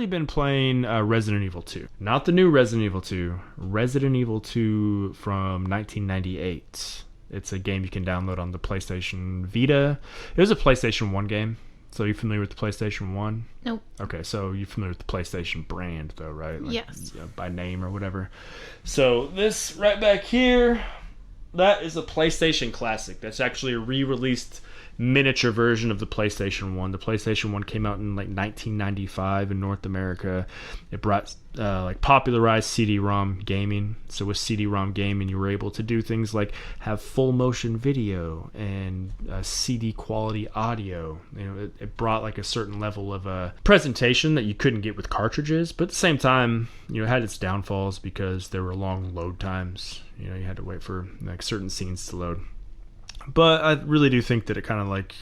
lately been playing Resident Evil 2. Not the new Resident Evil 2. Resident Evil 2 from 1998. It's a game you can download on the PlayStation Vita. It was a PlayStation 1 game. So you familiar with the PlayStation 1? Nope. Okay, so you're familiar with the PlayStation brand, though, right? Like, yes. By name or whatever. So this right back here, that is a PlayStation classic. That's actually a re-released miniature version of the PlayStation 1. The PlayStation 1 came out in like 1995 in North America. It brought popularized CD-ROM gaming. So with CD-ROM gaming, you were able to do things like have full motion video and CD quality audio. You know, it brought like a certain level of presentation that you couldn't get with cartridges, but at the same time, you know, it had its downfalls because there were long load times. You know, you had to wait for like certain scenes to load. But I really do think that it kind of like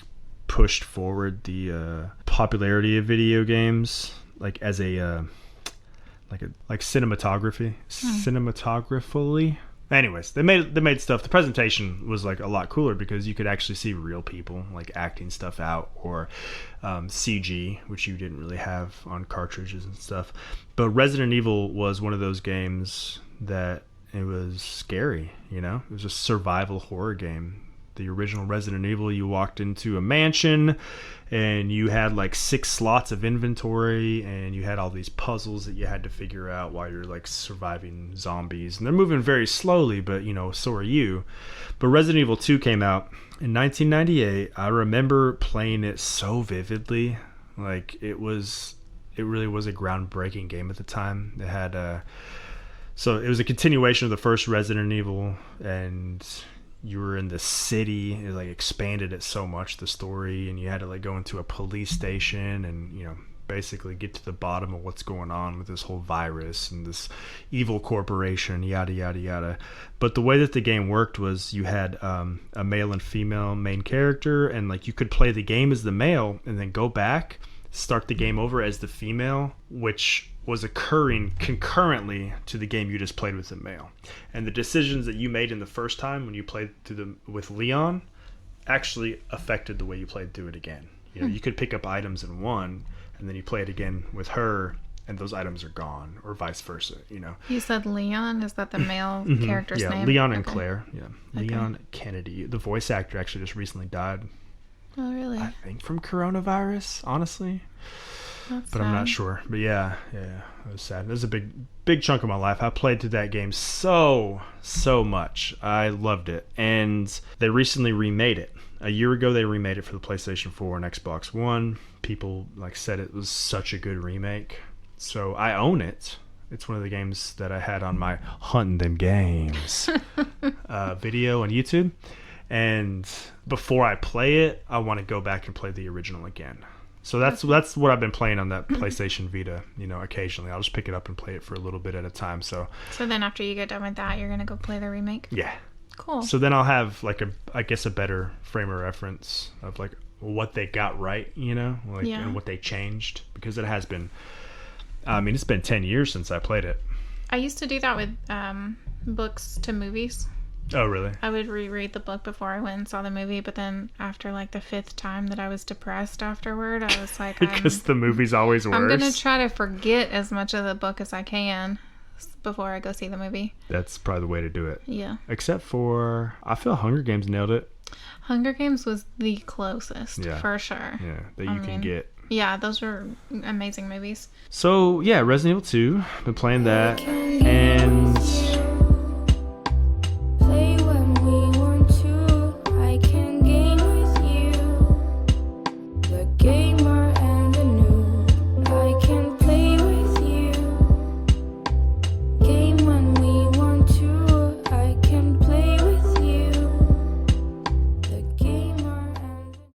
pushed forward the popularity of video games, like as a cinematographically. Anyways, they made stuff. The presentation was like a lot cooler because you could actually see real people like acting stuff out, or CG, which you didn't really have on cartridges and stuff. But Resident Evil was one of those games that it was scary. You know, it was a survival horror game. The original Resident Evil, you walked into a mansion and you had like 6 slots of inventory and you had all these puzzles that you had to figure out while you're like surviving zombies. And they're moving very slowly, but you know, so are you. But Resident Evil 2 came out in 1998. I remember playing it so vividly. Like it really was a groundbreaking game at the time. It had so it was a continuation of the first Resident Evil, and you were in the city. It like expanded it so much, the story, and you had to like go into a police station and, you know, basically get to the bottom of what's going on with this whole virus and this evil corporation, yada yada yada. But the way that the game worked was you had a male and female main character, and like you could play the game as the male and then go back, start the game over as the female, which was occurring concurrently to the game you just played with the male. And the decisions that you made in the first time when you played with Leon actually affected the way you played through it again. You know, you could pick up items in one, and then you play it again with her, and those items are gone, or vice versa. You know. You said Leon. Is that the male character's name? Yeah, Leon and Claire. Yeah, okay. Leon Kennedy. The voice actor actually just recently died. Oh, really? I think from coronavirus, honestly. That's but sad. I'm not sure. But yeah, it was sad. It was a big chunk of my life. I played through that game so much. I loved it. And they recently remade it. A year ago, they remade it for the PlayStation 4 and Xbox One. People said it was such a good remake. So I own it. It's one of the games that I had on my Hunting Them Games video on YouTube. And before I play it, I want to go back and play the original again. So that's what I've been playing on that PlayStation Vita. You know, occasionally I'll just pick it up and play it for a little bit at a time. So then after you get done with that, you're gonna go play the remake? Yeah. Cool. So then I'll have a better frame of reference of like what they got right, you know, and what they changed, because it has been. I mean, it's been 10 years since I played it. I used to do that with books to movies. Oh, really? I would reread the book before I went and saw the movie, but then after like the 5th time that I was depressed afterward, I was like, because the movie's always worse. I'm going to try to forget as much of the book as I can before I go see the movie. That's probably the way to do it. Yeah. Except for, I feel Hunger Games nailed it. Hunger Games was the closest, for sure. Yeah, that you can get. Yeah, those were amazing movies. So, yeah, Resident Evil 2, been playing that, and